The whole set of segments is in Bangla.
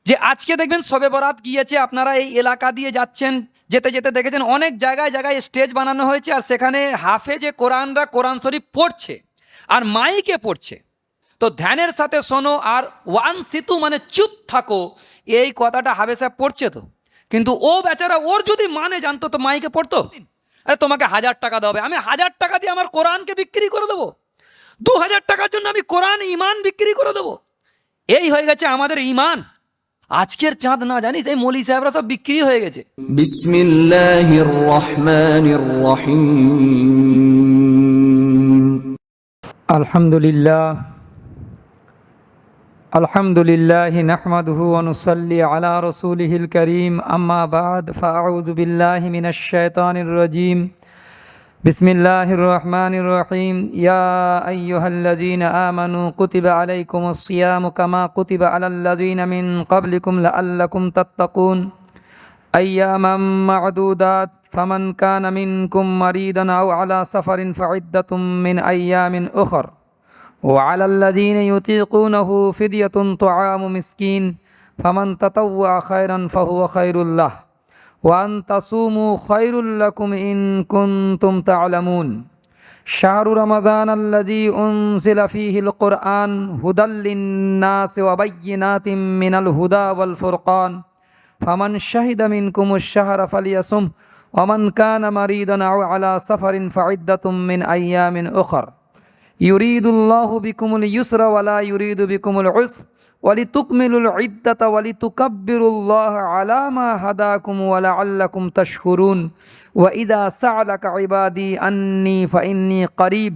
যে আজকে দেখবেন শবে বরাত গিয়েছে, আপনারা এই এলাকা দিয়ে যাচ্ছেন, যেতে যেতে দেখেছেন অনেক জায়গায় জায়গায় স্টেজ বানানো হয়েছে, আর সেখানে হাফেজে কোরআনরা কোরআন শরীফ পড়ছে আর মাইকে পড়ছে। তো ধ্যানের সাথে শোনো আর ওয়ান সিতু মানে চুপ থাকো, এই কথাটা হাফেজ সাহেব পড়ছে তো, কিন্তু ও বেচারা ওর যদি মানে জানতো তো মাইকে পড়তো? আরে তোমাকে 1000 টাকা দেওয়া হবে, আমি 1000 টাকা দিয়ে আমার কোরআনকে বিক্রি করে দেবো? 2000 টাকার জন্য আমি কোরআন ইমান বিক্রি করে দেবো? এই হয়ে গেছে আমাদের ইমান। আজকের চাঁদ না জানিস, এই মৌলী সাহেবরা সব বিক্রি হয়ে গেছে। বিসমিল্লাহির রহমানির রহিম। আলহামদুলিল্লাহ আলহামদুলিল্লাহি নাহমাদুহু ওয়া নুসাল্লি আলা রাসূলিহিল কারীম, আম্মা বা'দ, ফাআউযু বিল্লাহি মিনাশ শাইতানির রাজীম। বিসমিল্লাহির রহমানির রহিম। ইয়া আইয়ুহাল্লাযীনা আমানু কুতিবা আলাইকুমুস সিয়ামু কামা কুতিবা আলাল্লাযীনা মিন ক্বাবলিকুম লাআল্লাকুম তাত্তাকুন আইয়ামাম মা'দুদাত ফামান কানা মিনকুম মারিদান আও আলা সাফারিন ফা'iদ্দাতুম মিন আইয়ামিন উখর وعلى الذين يطيقونه فدية طعام مسكين فمن تطوع خيرا فهو خير له وأن تصوموا خير لكم إن كنتم تعلمون شهر رمضان الذي أنزل فيه القرآن هدى للناس وبينات من الهدى والفرقان فمن شهد منكم الشهر فليصم ومن كان مريضا أو على سفر فعدة من أيام أخر يريد الله بكم اليسر ولا يريد بكم العسر ولتكملوا العدة ولتكبروا الله على ما هداكم ولعلكم تشكرون وإذا سألك عبادي أني فإني قريب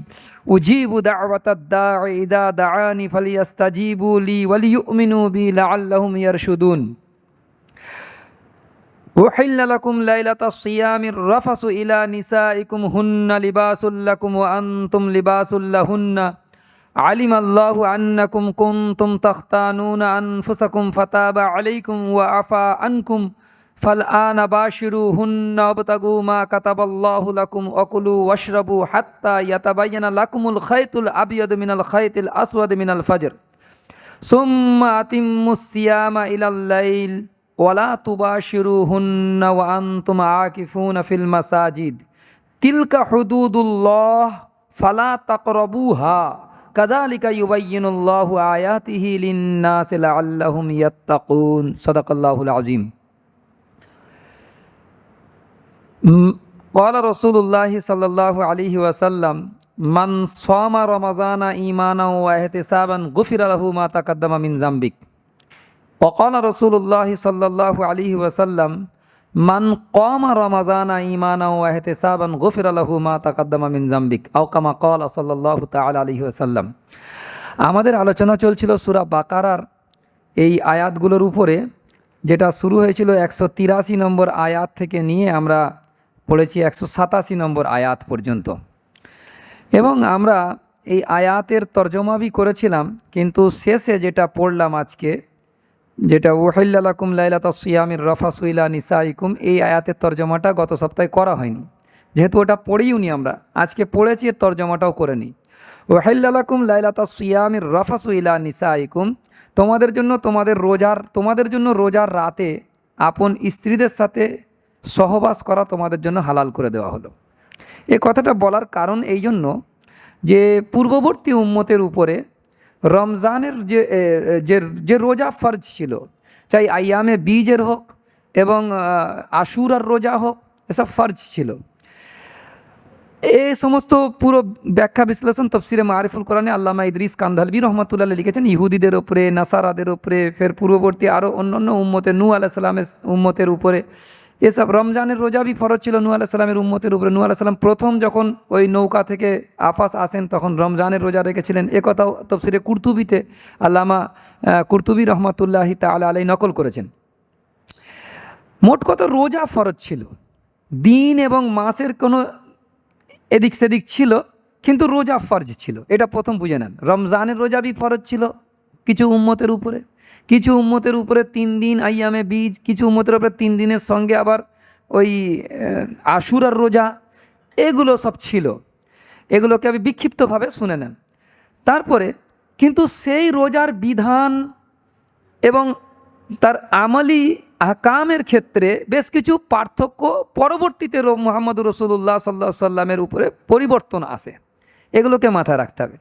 أجيب دعوة الداع إذا دعاني فليستجيبوا لي وليؤمنوا بي لعلهم يرشدون أحل لكم ليلة الصيام الرفث إلى نسائكم هن لباس لكم وأنتم لباس لهن علم الله أنكم كنتم تختانون أنفسكم فتاب عليكم وعفى عنكم فالآن باشروهن وابتغوا ما كتب الله لكم وكلوا واشربوا حتى يتبين لكم الخيط الأبيض من الخيط الأسود من الفجر ثم أتموا الصيام إلى الليل ওয়ালা তুবাশিরুহুন্না ওয়া আনতুম আকিফুনা ফিল মাসাজিদ তিলকা হুদুদুল্লাহ ফালা তাকরাবুহা কাযালিকা ইউবাইয়িনুল্লাহু আয়াতিহি লিন-নাসি লাআল্লাহুম ইয়াত্তাকুন। সাদাকাল্লাহুল আযীম। ক্বালা রাসূলুল্লাহি সাল্লাল্লাহু আলাইহি ওয়াসাল্লাম মান সামা রমাযানা ঈমানান ওয়া ইহতিসাবান গুফিরা লাহু মা তাকাদ্দামা মিন যামবিক। وقال رسول الله صلى الله عليه وسلم من قام رمضان إيمانا واحتسابا غفر له ما تقدم من ذنبك أو كما قال صلى الله تعالى عليه وسلم। আমাদের আলোচনা চলছিল সূরা বাকারার এই আয়াতগুলোর উপরে, যেটা শুরু হয়েছিল 183 নম্বর আয়াত থেকে নিয়ে আমরা পড়েছি 187 নম্বর আয়াত পর্যন্ত, এবং আমরা এই আয়াতের তর্জমাবি করেছিলাম। কিন্তু শেষে যেটা পড়লাম আজকে, যেটা উহিল্লা লাকুম লাইলাতাস সিয়ামির রাফাসু ইলা নিসাইকুম, এই আয়াতের তর্জমাটা গত সপ্তাহে করা হয়নি, যেহেতু ওটা পড়িওনি আমরা, আজকে পড়েছি, এর তর্জমাটাও করে নিই। উহিল্লা লাকুম লাইলাতাস সিয়ামির রাফাসু ইলা নিসাইকুম, তোমাদের জন্য রোজার রাতে আপন স্ত্রীদের সাথে সহবাস করা তোমাদের জন্য হালাল করে দেওয়া হলো। এই কথাটা বলার কারণ এই জন্য যে পূর্ববর্তী উম্মতের উপরে রমজানের যে রোজা ফরজ ছিল, চাই আইয়ামে বীজের হোক এবং আশুরার রোজা হোক, এসব ফরজ ছিল। এই সমস্ত পুরো ব্যাখ্যা বিশ্লেষণ তফসিরে মারিফুল কোরআনে আল্লামা ইদ্রিস কান্দালবি রহমতুল্লাহ লিখেছেন। ইহুদিদের উপরে, নাসারাদের উপরে, ফের পূর্ববর্তী আরও অন্যান্য উম্মতের, নূহ আলাইহিস সালামের উম্মতের উপরে এসব রমজানের রোজা বি ফরজ ছিল নূহ আলাইহিস সালামের উম্মতের উপরে। নূহ আলাইহিস সালাম প্রথম যখন ওই নৌকা থেকে আফাস আসেন তখন রমজানের রোজা রেখেছিলেন, এ কথাও তফসিরে কুরতুবিতে আল্লামা কুরতুবি রহমতুল্লাহি তাআলা আলাইহি নকল করেছেন। মোট কথা রোজা ফরজ ছিল, দিন এবং মাসের কোনো এদিক সেদিক ছিল, কিন্তু রোজা ফরজ ছিল, এটা প্রথম বুঝে নেন। রমজানের রোজা বি ফরজ ছিল কিছু উম্মতের উপরে, কিছু উম্মতের উপরে 3 দিন আইয়ামে বীজ, কিছু উম্মতের উপরে 3 দিনের সঙ্গে আবার ওই আশুরার রোজা, এগুলো সব ছিল। এগুলোকে আমি বিক্ষিপ্তভাবে শুনে নেন। তারপরে কিন্তু সেই রোজার বিধান এবং তার আমালি আহকামের ক্ষেত্রে বেশ কিছু পার্থক্য পরবর্তীতে মুহাম্মদুর রাসূলুল্লাহ সাল্লাল্লাহু আলাইহি সাল্লামের উপরে পরিবর্তন আসে, এগুলোকে মাথায় রাখতে হবে।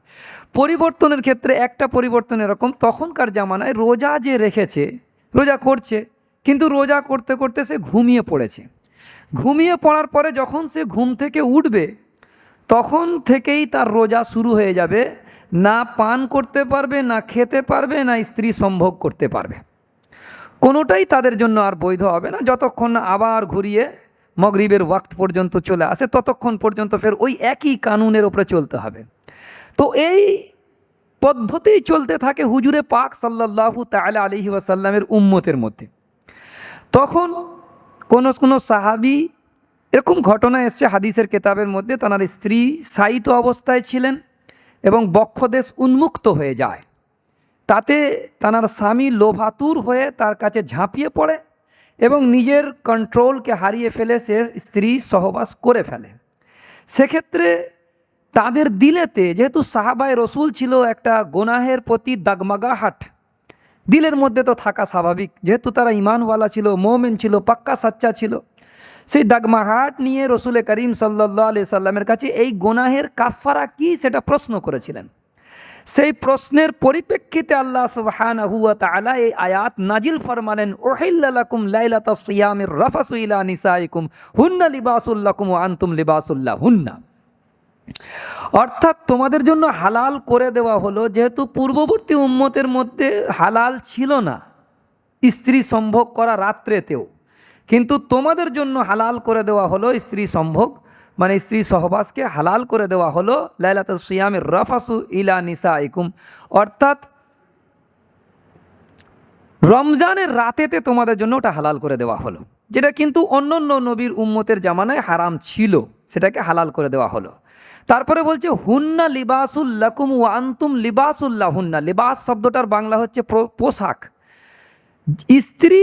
পরিবর্তনের ক্ষেত্রে একটা পরিবর্তন এরকম, তখনকার জামানায় রোজা যে রেখেছে, রোজা করছে, কিন্তু রোজা করতে করতে সে ঘুমিয়ে পড়েছে। ঘুমিয়ে পড়ার পরে যখন সে ঘুম থেকে উঠবে তখন থেকেই তার রোজা শুরু হয়ে যাবে, না পান করতে পারবে, না খেতে পারবে, না স্ত্রী সম্ভোগ করতে পারবে, কোনোটাই তাদের জন্য আর বৈধ হবে না যতক্ষণ না আবার ঘুরিয়ে মাগরিবের ওয়াক্ত পর্যন্ত চলে আসে, ততক্ষণ পর্যন্ত ফের ওই একই কানুনের ওপরে চলতে হবে। তো এই পদ্ধতি চলতে থাকে হুজুরে পাক সাল্লাল্লাহু তাআলা আলাইহি ওয়াসাল্লামের উম্মতের মধ্যে। তখন কোনো সাহাবী, এরকম ঘটনা এসছে হাদিসের কেতাবের মধ্যে, তার স্ত্রী শায়িত অবস্থায় ছিলেন এবং বক্ষদেশ উন্মুক্ত হয়ে যায়, তাতে তার স্বামী লোভাতুর হয়ে তার কাছে ঝাঁপিয়ে পড়ে এবং নিজের কন্ট্রোলকে হারিয়ে ফেলে সে স্ত্রী সহবাস করে ফেলে। সেক্ষেত্রে তাদের দিলেতে, যেহেতু সাহাবায়ে রসুল ছিল, একটা গুনাহের প্রতি দাগমাগাহাট দিলের মধ্যে তো থাকা স্বাভাবিক, যেহেতু তারা ঈমানওয়ালা ছিল, মুমিন ছিল, পাক্কা সাচ্চা ছিল, সেই দাগমাহাট নিয়ে রসুল করিম সাল্লাল্লাহু আলাইহি সাল্লামের কাছে এই গুনাহের কাফারা কি সেটা প্রশ্ন করেছিলেন। সেই প্রশ্নের পরিপ্রেক্ষিতে আল্লাহ সুবহানাহু ওয়া তাআলা এই আয়াত নাজিল ফরমালেন, উহিল্লা লাকুম লাইলাতাস সিয়ামির রাফাসু ইলা নিসাইকুম হুন্না লিবাসুল লাকুম ওয়া আনতুম লিবাসুল লাহুন্না। অর্থাৎ তোমাদের জন্য হালাল করে দেওয়া হলো, যেহেতু পূর্ববর্তী উম্মতের মধ্যে হালাল ছিল না স্ত্রী সম্ভোগ করা রাত্রেতেও, কিন্তু তোমাদের জন্য হালাল করে দেওয়া হলো স্ত্রী সম্ভোগ, মানে স্ত্রী সহবাসকে হালাল করে দেওয়া হলো লাইলাতুস সিয়ামির রাফাসু ইলা নিসাইকুম, অর্থাৎ রমজানের রাতেতে তোমাদের জন্য ওটা হালাল করে দেওয়া হলো, যেটা কিন্তু অন্যান্য নবীর উম্মতের জামানায় হারাম ছিল, সেটাকে হালাল করে দেওয়া হলো। তারপরে বলছে হুন্না লিবাসুল লাকুম ওয়া আনতুম লিবাসুল লাহুন্না। লিবাস শব্দটার বাংলা হচ্ছে পোশাক। স্ত্রী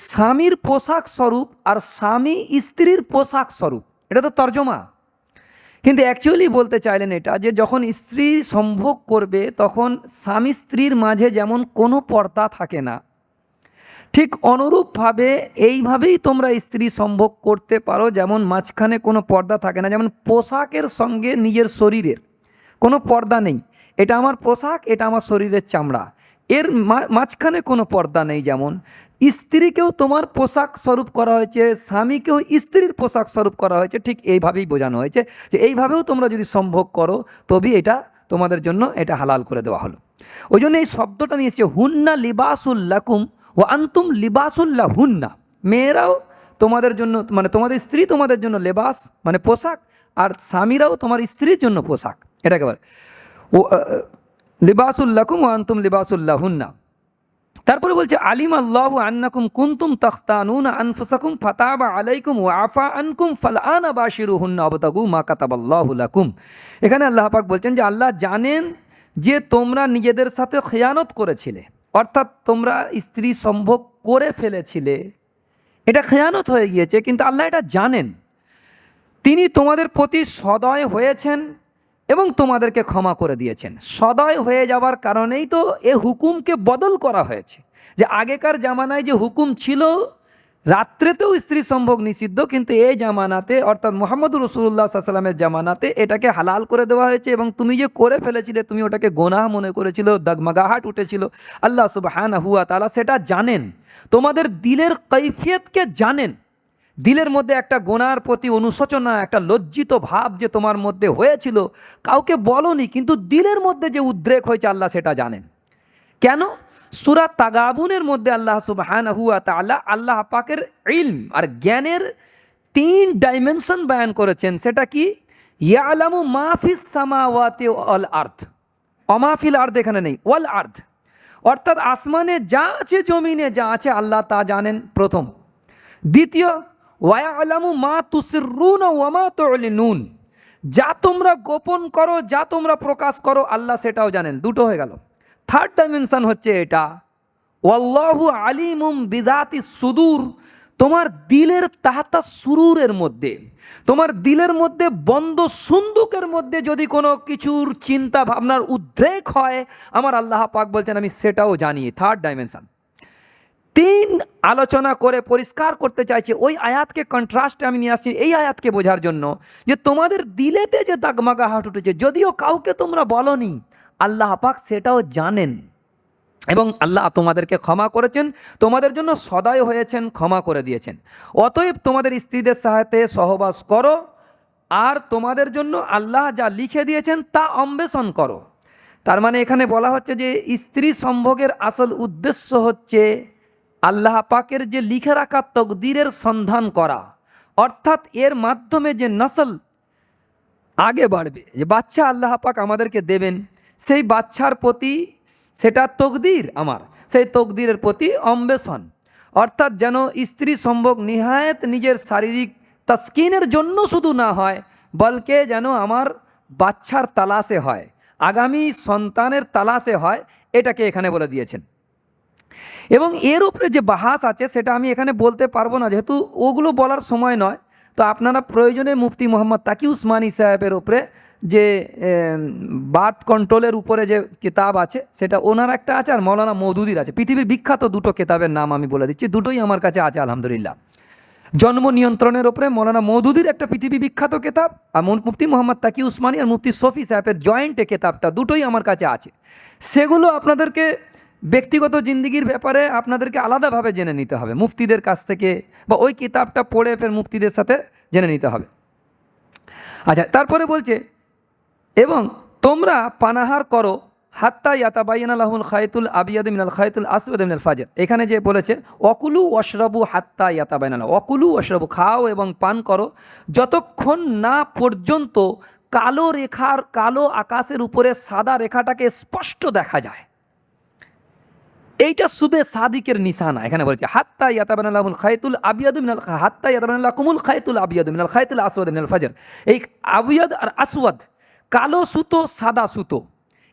স্বামীর পোশাক স্বরূপ আর স্বামী স্ত্রীর পোশাক স্বরূপ, এটা তো তর্জমা, কিন্তু অ্যাকচুয়ালি বলতে চাইলেন এটা যে যখন স্ত্রী সম্ভোগ করবে তখন স্বামী স্ত্রীর মাঝে যেমন কোনো পর্দা থাকে না, ঠিক অনুরূপভাবে এইভাবেই তোমরা স্ত্রী সম্ভোগ করতে পারো, যেমন মাঝখানে কোনো পর্দা থাকে না, যেমন পোশাকের সঙ্গে নিজের শরীরের কোনো পর্দা নেই, এটা আমার পোশাক, এটা আমার শরীরের চামড়া, এর মাঝখানে কোনো পর্দা নেই। যেমন স্ত্রীকেও তোমার পোশাক স্বরূপ করা হয়েছে, স্বামীকেও স্ত্রীর পোশাক স্বরূপ করা হয়েছে, ঠিক এইভাবেই বোঝানো হয়েছে যে এইভাবেও তোমরা যদি সম্ভোগ করো তবেই এটা তোমাদের জন্য এটা হালাল করে দেওয়া হলো। ওই জন্য এই শব্দটা নিয়ে এসছে হুন্না লিবাসুল লাকুম ও আনতুম লিবাসুল্লাহ হুন্না। মেয়েরাও তোমাদের জন্য, মানে তোমাদের স্ত্রী তোমাদের জন্য লেবাস মানে পোশাক, আর স্বামীরাও তোমার স্ত্রীর জন্য পোশাক, এটা একেবারে ও লিবাসুল্লাকুম ও আনতুম লিবাসুল্লাহ হুন্না। তারপরে বলছে আলিম আল্লাহু আন্নাকুম কুনতুম তাখতানুনা আনফুসাকুম ফাতাবা আলাইকুম ওয়া আফা আনকুম ফালআনা বাশিরুহুন্না ওয়াবতাগু মা কাতাবাল্লাহু লাকুম। এখানে আল্লাহ পাক বলছেন যে আল্লাহ জানেন যে তোমরা নিজেদের সাথে খেয়ানত করেছিলে, অর্থাৎ তোমরা স্ত্রী সম্ভোগ করে ফেলেছিলে, এটা খেয়ানত হয়ে গিয়েছে, কিন্তু আল্লাহ এটা জানেন, তিনি তোমাদের প্রতি সদয় হয়েছেন এবং তোমাদেরকে ক্ষমা করে দিয়েছেন। সদয় হয়ে যাওয়ার কারণেই তো এ হুকুমকে বদল করা হয়েছে, যে আগেকার জামানায় যে হুকুম ছিল রাত্রেতেও স্ত্রী সম্ভোগ নিষিদ্ধ, কিন্তু এই জামানাতে অর্থাৎ মুহাম্মদুর রাসূলুল্লাহ সাল্লাল্লাহু আলাইহি ওয়াসাল্লামের জামানাতে এটাকে হালাল করে দেওয়া হয়েছে, এবং তুমি যে করে ফেলেছিলে, তুমি ওটাকে গোনাহ মনে করেছিল, দাগমাগাহাট উঠেছিল, আল্লাহ সুবহানাহু ওয়া তাআলা সেটা জানেন, তোমাদের দিলের কৈফিয়তকে জানেন, দিলের মধ্যে একটা গোনার প্রতি অনুশোচনা, একটা লজ্জিত ভাব যে তোমার মধ্যে হয়েছিল, কাউকে বলনি, কিন্তু দিলের মধ্যে যে উদ্রেক হয়েছে আল্লাহ সেটা জানেন। কেন? সূরা তাগাবুনের মধ্যে আল্লাহ সুবহানাহু ওয়া তাআলা আল্লাহ পাকের ইলম আর জ্ঞানের 3 ডাইমেনশন বয়ান করেছেন। সেটা কি? ইয়ালামু মা ফিস সামাওয়াতি ওয়াল আরদ, ওমা ফিল আরদ এখানে নেই, ওয়াল আরদ, অর্থাৎ আসমানে যা আছে জমিনে যা আছে আল্লাহ তা জানেন, প্রথম। দ্বিতীয়, ওয়ায়ালামু মা তুসিররুনা ওয়া মা তু'লিনুন, যা তোমরা গোপন করো, যা তোমরা প্রকাশ করো আল্লাহ সেটাও জানেন, দুটো হয়ে গেল। থার্ড ডাইমেনশন হচ্ছে এটা, ওয়াল্লাহু আলিমুম বিযাতি সুদূর, তোমার দিলের তাহতা সুরুরের মধ্যে, তোমার দিলের মধ্যে বন্ধ সুন্দুকের মধ্যে যদি কোনো কিছুর চিন্তা ভাবনার উদ্রেক হয়, আমার আল্লাহ পাক বলছেন আমি সেটাও জানি, থার্ড ডাইমেনশন। তিন আলোচনা করে পরিষ্কার করতে চাইছে। ওই আয়াতকে কন্ট্রাস্টে আমি নিয়ে আসছি এই আয়াতকে বোঝার জন্য, যে তোমাদের দিলেতে যে দাগমাগাহাট উঠেছে, যদিও কাউকে তোমরা বলনি, আল্লাহ পাক সেটাও জানেন এবং আল্লাহ তোমাদেরকে ক্ষমা করেছেন, তোমাদের জন্য সদয় হয়েছেন, ক্ষমা করে দিয়েছেন। অতএব তোমাদের স্ত্রীদের সাথে সহবাস করো, আর তোমাদের জন্য আল্লাহ যা লিখে দিয়েছেন তা অন্বেষণ করো। তার মানে এখানে বলা হচ্ছে যে স্ত্রী সম্ভোগের আসল উদ্দেশ্য হচ্ছে আল্লাহ পাকের যে লিখে রাখা তকদিরের সন্ধান করা, অর্থাৎ এর মাধ্যমে যে নসল আগে বাড়বে, যে বাচ্চা আল্লাহ পাক আমাদেরকে দেবেন, সেই বাচ্চার প্রতি সেটা তকদির আমার, সেই তকদিরের প্রতি অন্বেষণ, অর্থাৎ যেন স্ত্রী সম্ভোগ নিহায়ত নিজের শারীরিক তাসকিনের জন্য শুধু না হয়, বলকে যেন আমার বাচ্চার তালাশে হয়, আগামী সন্তানের তালাশে হয়, এটাকে এখানে বলে দিয়েছেন। এবং এর উপরে যে বাহাস আছে সেটা আমি এখানে বলতে পারবো না, যেহেতু ওগুলো বলার সময় নয়। তো আপনারা প্রয়োজনে মুফতি মোহাম্মদ তাকি উসমানী সাহেবের উপরে যে বার্থ কন্ট্রোলের উপরে যে কিতাব আছে সেটা ওনার একটা আছে, আর মৌলানা মওদুদির আছে। পৃথিবীর বিখ্যাত দুটো কিতাবের নাম আমি বলে দিচ্ছি, দুটোই আমার কাছে আছে আলহামদুলিল্লাহ। জন্ম নিয়ন্ত্রণের উপরে মৌলানা মওদুদির একটা পৃথিবী বিখ্যাত কিতাব, আর মুফতি মোহাম্মদ তাকি উসমানী আর মুফতি শফি সাহেবের জয়েন্টে কিতাবটা, দুটোই আমার কাছে আছে। সেগুলো আপনাদেরকে ব্যক্তিগত জিন্দিগির ব্যাপারে আপনাদেরকে আলাদাভাবে জেনে নিতে হবে মুফতিদের কাছ থেকে, বা ওই কিতাবটা পড়ে ফের মুফতিদের সাথে জেনে নিতে হবে। আচ্ছা, তারপরে বলছে এবং তোমরা পানাহার করো হাত্তা ইয়াতাবাইয়ানা লাহুল খায়তুল আবিয়াদ মিনাল খায়তুল আসওয়াদ মিনাল ফাজর। এখানে যে বলেছে অকুলু ওয়াশরাবু হাত্তা ইয়াতাবাইয়ানা, অকুলু ওয়াশরাবু, খাও এবং পান করো যতক্ষণ না পর্যন্ত কালো রেখার, কালো আকাশের উপরে সাদা রেখাটাকে স্পষ্ট দেখা যায়। এইটা সুবে সাদিকের নিশানা। এখানে বলছে হাত্তা ইয়াতাবাইয়ানা লাহুল খায়তুল আবিয়াদ মিনাল, হাত্তা ইয়াতাবাইয়ানা লাকুমুল খায়তুল আবিয়াদ মিনাল খায়তুল আসওয়াদ মিনাল ফাজর। এই আবিয়াদ আর আসওয়াদ, কালো সুতো সাদা সুতো,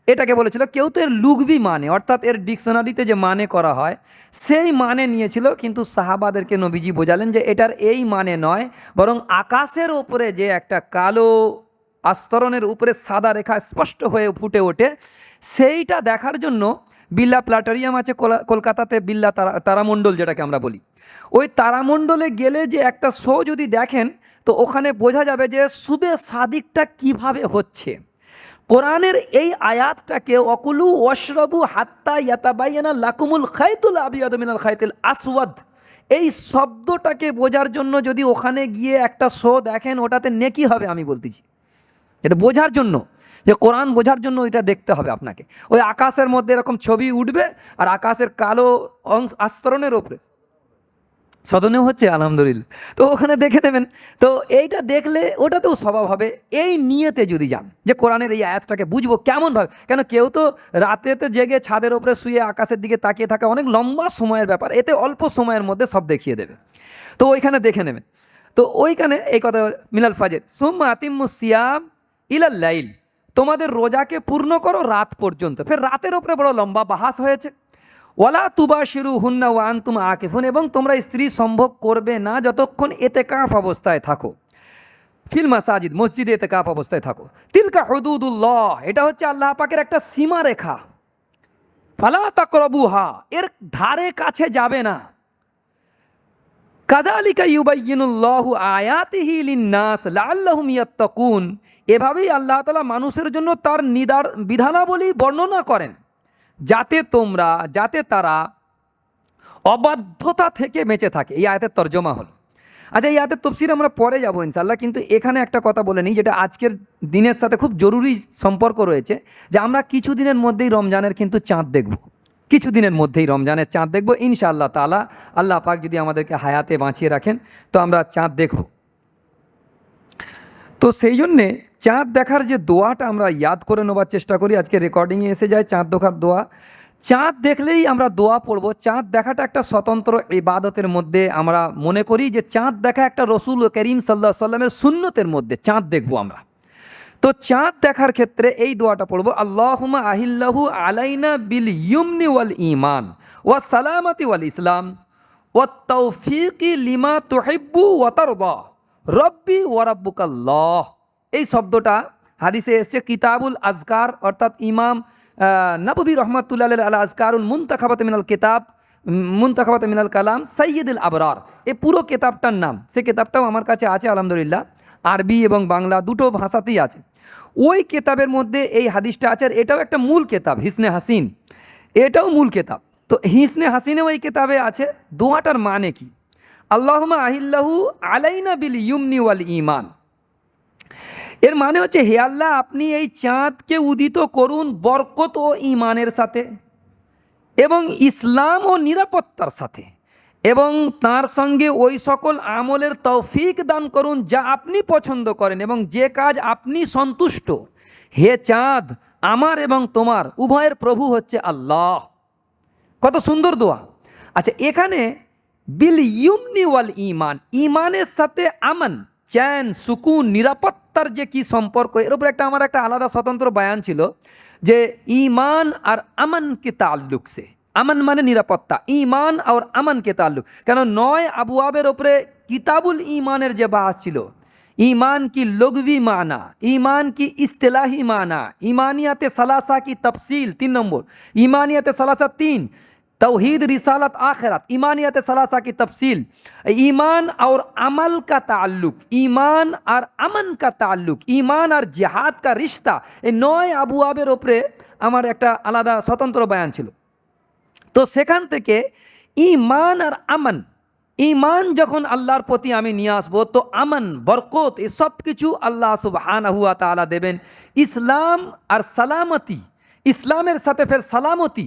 এটাকে বলেছিল কেউ তো এর লুগবি মানে, অর্থাৎ এর ডিকশনারিতে যে মানে করা হয় সেই মানে নিয়েছিল, কিন্তু সাহাবাদেরকে নবীজি বোঝালেন যে এটার এই মানে নয়, বরং আকাশের ওপরে যে একটা কালো আস্তরণের উপরে সাদা রেখা স্পষ্ট হয়ে ফুটে ওঠে, সেইটা দেখার জন্য বিল্লা প্ল্যানেটোরিয়াম আছে কলকাতাতে, বিল্লা তারামণ্ডল যেটাকে আমরা বলি, ওই তারামণ্ডলে গেলে যে একটা শো যদি দেখেন তো ওখানে বোঝা যাবে যে সুবে সাদিকটা কিভাবে হচ্ছে। কোরআনের এই আয়াতটাকে অকুলু ওয়াশরাবু হাত্তা ইয়াতাবাইয়ানা লাকুমুল খায়তুল আবিয়াদ মিনাল খায়তুল আসওয়াদ, এই শব্দটাকে বোঝার জন্য যদি ওখানে গিয়ে একটা শো দেখেন, ওটাতে নেকি হবে। আমি বলতেছি এটা বোঝার জন্য, যে কোরআন বোঝার জন্য ওইটা দেখতে হবে আপনাকে। ওই আকাশের মধ্যে এরকম ছবি উঠবে আর আকাশের কালো আস্তরণের ওপরে সদনেও হচ্ছে আলহামদুলিল্লাহ, তো ওখানে দেখে নেবেন। তো এইটা দেখলে ওটাতেও স্বভাব হবে, এই নিয়েতে যদি যান যে কোরআনের এই আয়াতটাকে বুঝবো কেমনভাবে, কেন কেউ তো রাতেতে জেগে ছাদের ওপরে শুয়ে আকাশের দিকে তাকিয়ে থাকা অনেক লম্বা সময়ের ব্যাপার, এতে অল্প সময়ের মধ্যে সব দেখিয়ে দেবে। তো ওইখানে দেখে নেবেন। তো ওইখানে এই কথা মিনাল ফাজর সুম্মা আতিম্মুস সিয়াম ইলাল লাইল, তোমাদের রোজাকে পূর্ণ করো রাত পর্যন্ত। ফের রাতের ওপরে বড় লম্বা বাহাস হয়েছে। ওয়ালা তুবাশিরু হুন্না ওয়া আনতুম আকিফুন, এবং তোমরা স্ত্রী সম্ভোগ করবে না যতক্ষণ এতেকাফ অবস্থায় থাকো। ফিল মাসাজিদ, মসজিদে এতেকাফ অবস্থায় থাকো। তিলকা হুদুদুল্লাহ, এটা হচ্ছে আল্লাহ পাকের একটা সীমারেখা। ফালা তাকরাবুহা, এর ধারে কাছে যাবে না। কাযালিকা ইউবাইয়িনুল্লাহু আয়াতিহি লিন-নাস লাআল্লাহুম ইয়াত্তাকুন, এভাবেই আল্লাহ তাআলা মানুষের জন্য তার বিধানাবলী বর্ণনা করেন, যাতে তারা অবাধ্যতা থেকে বেঁচে থাকে। এই আয়াতের তর্জমা হলো। আচ্ছা, এই আয়াতের তফসির আমরা পরে যাবো ইনশাআল্লাহ, কিন্তু এখানে একটা কথা বলে নিই যেটা আজকের দিনের সাথে খুব জরুরি সম্পর্ক রয়েছে, যে আমরা কিছু দিনের মধ্যেই রমজানের কিন্তু চাঁদ দেখব, কিছু দিনের মধ্যেই রমজানের চাঁদ দেখব ইনশাআল্লাহ তাআলা। আল্লাহ পাক যদি আমাদেরকে হায়াতে বাঁচিয়ে রাখেন তো আমরা চাঁদ দেখব। তো সেই জন্যে চাঁদ দেখার যে দোয়াটা আমরা ইয়াদ করে নেবার চেষ্টা করি, আজকে রেকর্ডিংয়ে এসে যায় চাঁদ দেখার দোয়া। চাঁদ দেখলেই আমরা দোয়া পড়ব। চাঁদ দেখাটা একটা স্বতন্ত্র ইবাদতের মধ্যে আমরা মনে করি যে চাঁদ দেখা একটা রসুল করিম সাল্লাল্লাহু আলাইহি সাল্লামের সুন্নতের মধ্যে চাঁদ দেখব আমরা। তো চাঁদ দেখার ক্ষেত্রে এই দোয়াটা পড়ব, আল্লাহুম্মা আহিল্লাহু আলাইনা বিল ইয়ুমনি ওয়াল ঈমান ওয়া সালামাতি ওয়াল ইসলাম ওয়াত তাওফীকি লিমা তুহিব্বু ওয়া তারদা রব্বি ওয়া রাব্বুকাল্লাহ। এই শব্দটা হাদিসে এসছে কিতাবুল আজকার, অর্থাৎ ইমাম নববী রহমাতুল্লাহ আলাইহি আল আজকারুল মুনতাখাবাত মিনাল কিতাব মুনতাখাবাত মিনাল কালাম সাইয়্যিদুল আবরার, এ পুরো কেতাবটার নাম। সে কেতাবটাও আমার কাছে আছে আলহামদুলিল্লাহ, আরবি এবং বাংলা দুটো ভাষাতেই আছে। ওই কেতাবের মধ্যে এই হাদিসটা আছে, আর এটাও একটা মূল কেতাব হিসনে হাসিন, এটাও মূল কেতাব। তো হিসনে হাসিনেও এই কেতাবে আছে দোয়াটার মানে কি, আল্লাহুম্মা আহিল্লাহু আলাইনা বিল ইয়ুমনি ওয়াল ঈমান। এর মানে হচ্ছে, হে আল্লাহ আপনি এই চাঁদকে উদিত করুন বরকত ও ঈমানের সাথে এবং ইসলাম ও নিরাপত্তার সাথে, এবং তার সঙ্গে ওই সকল আমলের তৌফিক দান করুন যা আপনি পছন্দ করেন এবং যে কাজ আপনি সন্তুষ্ট। হে চাঁদ, আমার এবং তোমার উভয়ের প্রভু হচ্ছে আল্লাহ। কত সুন্দর দোয়া। আচ্ছা, এখানে বিল ইয়ুমনি ওয়াল ঈমান, ঈমানের সাথে আমান, চ্যান, সুকুন, নিরাপত্তার যে কি সম্পর্ক, এর উপর আমার একটা আলাদা স্বতন্ত্র বয়ান ছিল যে ঈমান আর আমান কে তাল্লুক সে, আমান মানে নিরাপত্তা, ঈমান আর আমান কে তাল্লুক। কেন 9 আবওয়াবের উপরে কিতাবুল ঈমানের যে বাহাস ছিল, ईमान की लुग़वी माना, ईमान की इस्तिलाही माना, ईमानियत सलासा की तफसील 3 नंबर, ईमानियत सलासा 3, तौहीद रिसालत आखिरत, ईमानियत सलासा की तफसील, ईमान और अमल का ताल्लुक, ईमान और अमन का ताल्लुक, ईमान और जिहाद का रिश्ता, এই 9 আবওয়াবের উপরে আমার একটা আলাদা স্বতন্ত্র বয়ান ছিল। তো সেখান থেকে ঈমান আর আমান, ঈমান যখন আল্লাহর প্রতি আমি নিয়ে আসবো, তো আমান, বরকত, এ সব কিছু আল্লাহ সুবহানাহু ওয়া তাআলা দেবেন। ইসলাম আর সালামতি, ইসলামের সাথে ফের সালামতি,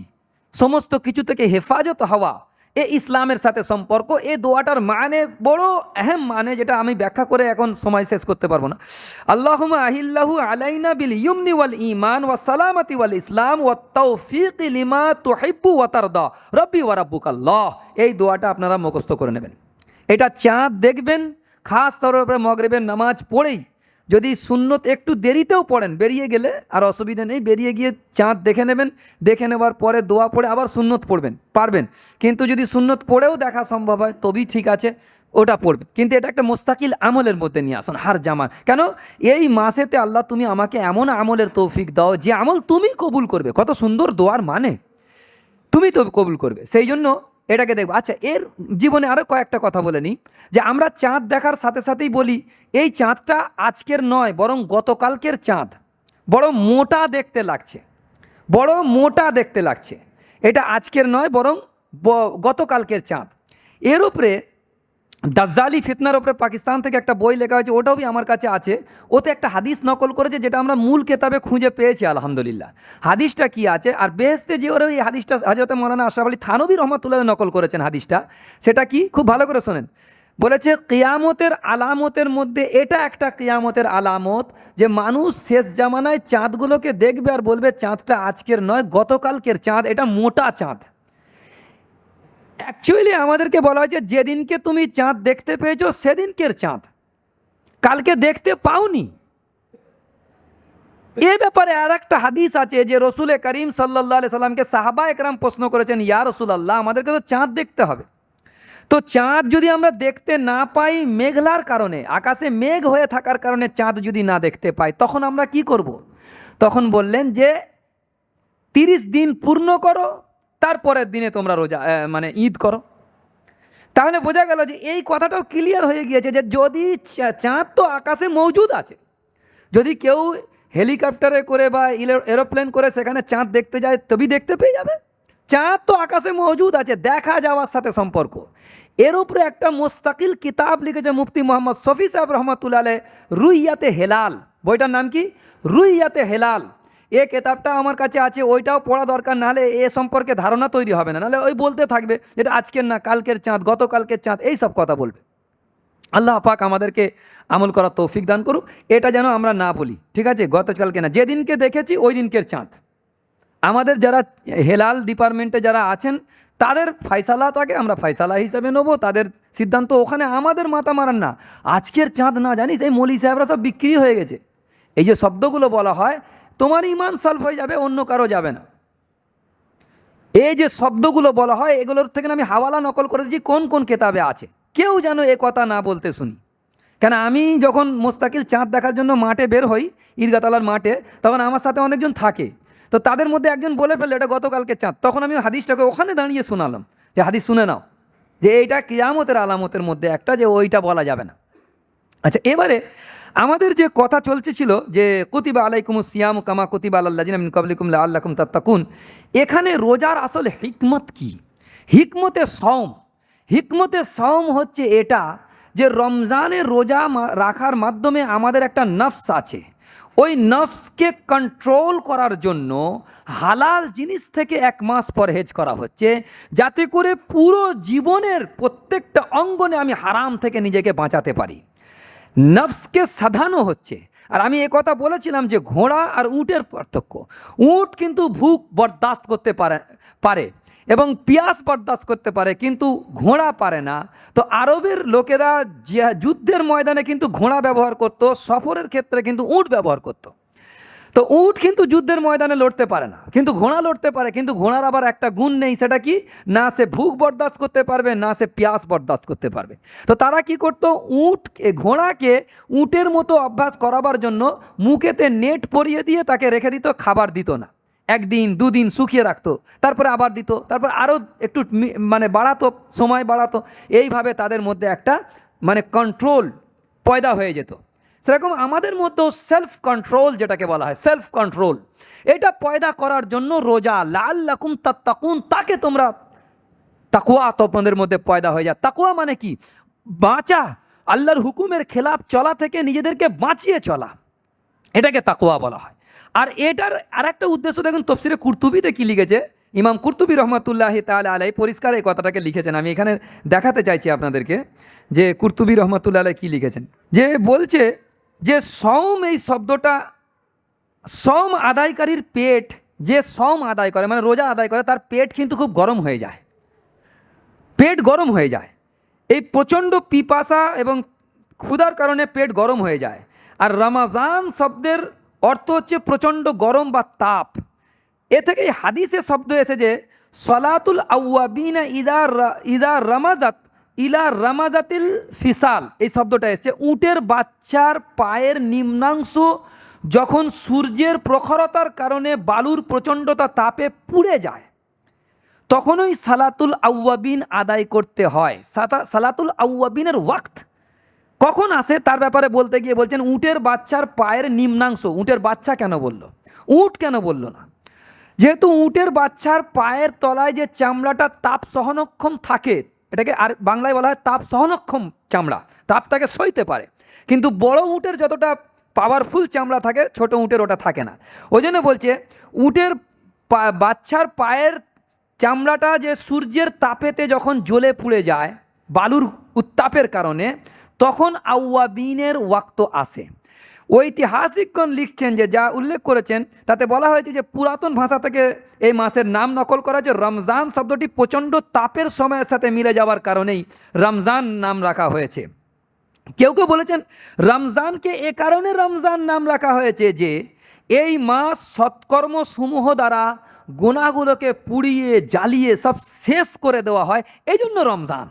সমস্ত কিছু থেকে হেফাজত হওয়া, এ ইসলামের সাথে সম্পর্ক। এ দোয়াটার মানে বড় আহম মানে, যেটা আমি ব্যাখ্যা করে এখন সময় শেষ করতে পারবো না। আল্লাহুম্মা আহিল্লাহু আলাইনা বিল ইয়ুমনি ওয়াল ঈমান ওয়াস সালামাতি ওয়াল ইসলাম ওয়াত তাওফীক লিমা তুহিব্বু ওয়া তারদা রব্বি ওয়া রাব্বুকাল্লাহ। এই দোয়াটা আপনারা মুখস্থ করে নেবেন। এটা চাঁদ দেখবেন, খাস তৌরের উপরে মাগরিবের নামাজ পড়েই, যদি সুন্নত একটু দেরিতেও পড়েন, বেরিয়ে গেলে আর অসুবিধা নেই, বেরিয়ে গিয়ে চাঁদ দেখে নেবেন, দেখে নেবার পরে দোয়া পড়ে আবার সুন্নত পড়বেন, পারবেন। কিন্তু যদি সুন্নত পড়েও দেখা সম্ভব হয় তবেই ঠিক আছে, ওটা পড়বেন। কিন্তু এটা একটা মুস্তাকিল আমলের মধ্যে নিয়ে আসুন হার জামান। কেন এই মাসেতে আল্লাহ তুমি আমাকে এমন আমলের তৌফিক দাও যে আমল তুমি কবুল করবে। কত সুন্দর দোয়ার মানে, তুমি তো কবুল করবে, সেই জন্য এটাকে দেখবো। আচ্ছা, এর জীবনে আরও কয়েকটা কথা বলে নিই, যে আমরা চাঁদ দেখার সাথে সাথেই বলি এই চাঁদটা আজকের নয় বরং গতকালকের চাঁদ, বড় মোটা দেখতে লাগছে, বড় মোটা দেখতে লাগছে, এটা আজকের নয় বরং গতকালকের চাঁদ। এর উপরে দাজ্জালি ফিতনার উপরে পাকিস্তান থেকে একটা বই লেখা হয়েছে, ওটাও আমার কাছে আছে। ওতে একটা হাদিস নকল করেছে, যেটা আমরা মূল কেতাবে খুঁজে পেয়েছি আলহামদুলিল্লাহ। হাদিসটা কি আছে, আর বেহেশতে যে ওরা এই হাদিসটা হযরত মাওলানা আশরাফ আলী থানভী রহমাতুল্লাহ নকল করেছেন হাদিসটা, সেটা কি খুব ভালো করে শোনেন। বলেছে কিয়ামতের আলামতের মধ্যে এটা একটা কিয়ামতের আলামত, যে মানুষ শেষ জামানায় চাঁদগুলোকে দেখবে আর বলবে চাঁদটা আজকের নয় গতকালকের চাঁদ, এটা মোটা চাঁদ। অ্যাকচুয়ালি আমাদেরকে বলা হয়েছে যেদিনকে তুমি চাঁদ দেখতে পেয়েছো সেদিনকের চাঁদ, কালকে দেখতে পাওনি। এ ব্যাপারে আর একটা হাদিস আছে যে রসুল করিম সাল্লাল্লাহু আলাইহি সাল্লামকে সাহাবা একরাম প্রশ্ন করেছেন, ইয়া রাসূলুল্লাহ আমাদেরকে তো চাঁদ দেখতে হবে, তো চাঁদ যদি আমরা দেখতে না পাই মেঘলার কারণে, আকাশে মেঘ হয়ে থাকার কারণে চাঁদ যদি না দেখতে পাই, তখন আমরা কি করব? তখন বললেন যে 30 দিন পূর্ণ করো, তারপরের দিনে তোমরা রোজা মানে ঈদ করো। তাহলে বোঝা গেল যে এই কথাটাও ক্লিয়ার হয়ে গিয়েছে যে যদি চাঁদ তো আকাশে মজুদ আছে, যদি কেউ হেলিকপ্টারে করে বা এরোপ্লেন করে সেখানে চাঁদ দেখতে যায় তবেই দেখতে পেয়ে যাবে। চাঁদ তো আকাশে মজুদ আছে, দেখা যাওয়ার সাথে সম্পর্ক। এর উপরে একটা মুস্তাকিল কিতাব লিখেছে মুফতি মোহাম্মদ শফি সাহেব রহমাতুল্লাহ আলাইহি, রুইয়াতে হেলাল, বইটার নাম কি? রুইয়াতে হেলাল। এ কিতাবটা আমার কাছে আছে, ওইটাও পড়া দরকার, নাহলে এ সম্পর্কে ধারণা তৈরি হবে না, নাহলে ওই বলতে থাকবে এটা আজকের না কালকের চাঁদ, গতকালকের চাঁদ, এই সব কথা বলবে। আল্লাহ পাক আমাদেরকে আমল করার তৌফিক দান করুক, এটা যেন আমরা না বলি, ঠিক আছে? গতকালকে না, যেদিনকে দেখেছি ওই দিনকের চাঁদ। আমাদের যারা হেলাল ডিপার্টমেন্টে যারা আছেন তাদের ফয়সালা থাকে, আমরা ফয়সালা হিসেবে নেবো, তাদের সিদ্ধান্ত ওখানে, আমাদের মাথা মারান না। আজকের চাঁদ না জানিস, এই মৌলী সাহেবরা সব বিক্রি হয়ে গেছে। এই যে শব্দগুলো বলা হয়, তোমার ইমান সালফ হয়ে যাবে, অন্য কারো যাবে না। এই যে শব্দগুলো বলা হয় এগুলোর থেকে আমি হাওয়ালা নকল করে দিচ্ছি কোন কোন কেতাবে আছে, কেউ যেন এ কথা না বলতে শুনি। কেন আমি যখন মোস্তাকিল চাঁদ দেখার জন্য মাঠে বের হই, ঈদগাহতলার মাঠে, তখন আমার সাথে অনেকজন থাকে, তো তাদের মধ্যে একজন বলে ফেললো এটা গতকালকে চাঁদ, তখন আমি হাদিসটাকে ওখানে দাঁড়িয়ে শোনালাম যে হাদিস শুনে নাও যে এইটা কিয়ামতের আলামতের মধ্যে একটা, যে ওইটা বলা যাবে না। আচ্ছা, এবারে আমাদের যে কথা চলছিল যে কুতিবা আলাইকুমুস সিয়ামু কামা কুতিবা আলাল্লাযিনা মিন ক্বাবলিকুম লাআল্লাকুম তাত্তাকুন, এখানে রোজার আসলে হিকমত কি? হিকমতে সওম হচ্ছে এটা যে রমজানের রোজা রাখার মাধ্যমে আমাদের একটা নফস আছে, ওই নফসকে কন্ট্রোল করার জন্য হালাল জিনিস থেকে 1 মাস পরহেজ করা হচ্ছে, যাতে করে পুরো জীবনের প্রত্যেকটা অঙ্গনে আমি হারাম থেকে নিজেকে বাঁচাতে পারি। নফসকে সাধানো হচ্ছে। আর আমি কথা বলেছিলাম যে ঘোড়া আর উটের পার্থক্য। উট কিন্তু ভুক বরদাস্ত করতে পারে এবং পিয়াস বরদাস্ত করতে পারে, কিন্তু ঘোড়া পারে না। তো আরবের লোকেরা যুদ্ধের ময়দানে কিন্তু ঘোড়া ব্যবহার করত, সফরের ক্ষেত্রে কিন্তু উট ব্যবহার করত। তো উট কিন্তু যুদ্ধের ময়দানে লড়তে পারে না, কিন্তু ঘোড়া লড়তে পারে। কিন্তু ঘোড়ার আবার একটা গুণ নেই, সেটা কি না, সে ভুক বরদাস্ত করতে পারবে, না সে পিয়াস বরদাস্ত করতে পারবে। তো তারা কি করত, ঘোড়াকে উটের মতো অভ্যাস করাবার জন্য মুখেতে নেট পরিয়ে দিয়ে তাকে রেখে দিত, খাবার দিত না। 1 দিন 2 দিন শুকিয়ে রাখতো, তারপরে আবার দিত, তারপর আরও একটু বাড়াতো, সময় বাড়াতো। এইভাবে তাদের মধ্যে একটা কন্ট্রোল পয়দা হয়ে যেত। সেরকম আমাদের মধ্যেও সেলফ কন্ট্রোল, যেটাকে বলা হয় সেলফ কন্ট্রোল, এটা পয়দা করার জন্য রোজা, লাআল্লাকুম তাত্তাকুন, তাকে তোমরা তাকওয়া তোমাদের মধ্যে পয়দা হয়ে যায়। তাকওয়া মানে কি? বাঁচা, আল্লাহর হুকুমের খেলাফ চলা থেকে নিজেদেরকে বাঁচিয়ে চলা, এটাকে তাকওয়া বলা হয়। আর এটার আরেকটা উদ্দেশ্য দেখুন, তফসিরে কুরতুবিতে কি লিখেছে, ইমাম কুরতুবী রহমতুল্লাহি তাআলা আলাইহি পরিষ্কার এই কথাটাকে লিখেছেন। আমি এখানে দেখাতে চাইছি আপনাদেরকে যে কুরতুবী রহমতুল্লাহ আলাইহি কী লিখেছেন। যে বলছে যে সওম, এই শব্দটা, সওম আদায়কারীর পেট, যে সওম আদায় করে রোজা আদায় করে, তার পেট কিন্তু খুব গরম হয়ে যায়, পেট গরম হয়ে যায়। এই প্রচণ্ড পিপাসা এবং ক্ষুধার কারণে পেট গরম হয়ে যায়। আর রমাজান শব্দের অর্থ হচ্ছে প্রচণ্ড গরম বা তাপ। এ থেকেই হাদিসে শব্দ এসে যে সলাতুল আউয়াবিনা ইদা রামাজাত ইলা রামাজাতিল ফিসাল, এই শব্দটা এসছে উটের বাচ্চার পায়ের নিম্নাংশ যখন সূর্যের প্রখরতার কারণে বালুর প্রচণ্ডতা তাপে পুড়ে যায়, তখনই সালাতুল আউয়াবিন আদায় করতে হয়। সালাতুল আউয়াবিনের ওয়াক্ত কখন আসে তার ব্যাপারে বলতে গিয়ে বলছেন উটের বাচ্চার পায়ের নিম্নাংশ। উটের বাচ্চা কেন বলল, উট কেন বলল না? যেহেতু উটের বাচ্চার পায়ের তলায় যে চামড়াটা তাপ সহনক্ষম থাকে, এটাকে আর বাংলায় বলা হয় তাপ সহনক্ষম চামড়া, তাপটাকে সইতে পারে। কিন্তু বড় উটের যতটা পাওয়ারফুল চামড়া থাকে, ছোট উটের ওটা থাকে না। ওই জন্য বলছে উটের বাচ্চার পায়ের চামড়াটা যে সূর্যের তাপেতে যখন জ্বলে পুড়ে যায় বালুর উত্তাপের কারণে, তখন আউয়াবিনের ওয়াক্ত আসে। ঐতিহাসিকগণ লিখছেন যে যা উল্লেখ করেছেন তাতে বলা হয়েছে যে পুরাতন ভাষা থেকে এই মাসের নাম নকল করা হয়েছে। রমজান শব্দটি প্রচণ্ড তাপের সময়ের সাথে মিলে যাওয়ার কারণেই রমজান নাম রাখা হয়েছে। কেউ কেউ বলেছেন রমজানকে এ কারণে রমজান নাম রাখা হয়েছে যে এই মাস সৎকর্ম সমূহ দ্বারা গুনাহগুলোকে পুড়িয়ে জ্বালিয়ে সব শেষ করে দেওয়া হয়, এই জন্য রমজান।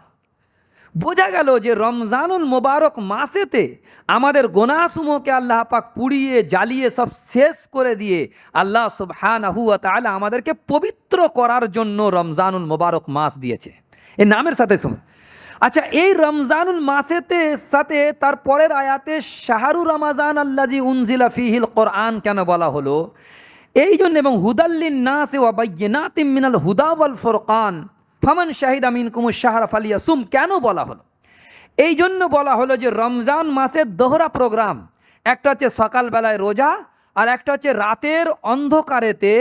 বোঝা গেল যে রমজানুল মোবারক মাসেতে আমাদের গুনাহসমূহকে আল্লাহ পাক পুড়িয়ে জ্বালিয়ে সব শেষ করে দিয়ে আল্লাহ সুবহানাহু ওয়া তাআলা আমাদেরকে পবিত্র করার জন্য রমজানুল মোবারক মাস দিয়েছে এই নামের সাথে। শুনুন, আচ্ছা, এই রমজানুল মাসেতে সাথে তার পরের আয়াতে শাহরু রমাজান আল্লাজি উনজিলা ফিহিল কোরআন কেন বলা হলো? এই জন্য, এবং হুদাল্লিন নাস ওয়া বাইয়িনাতিম মিনাল হুদা ওয়াল ফুরকান ফামান শাহিদা মিনকুমুশ শাহরা ফালিয়াসুম কেন বলা হলো? এই জন্য বলা হলো যে রমজান মাসের দোহরা প্রোগ্রাম, একটা হচ্ছে সকালবেলায় রোজা, আর একটা হচ্ছে রাতের অন্ধকারেতে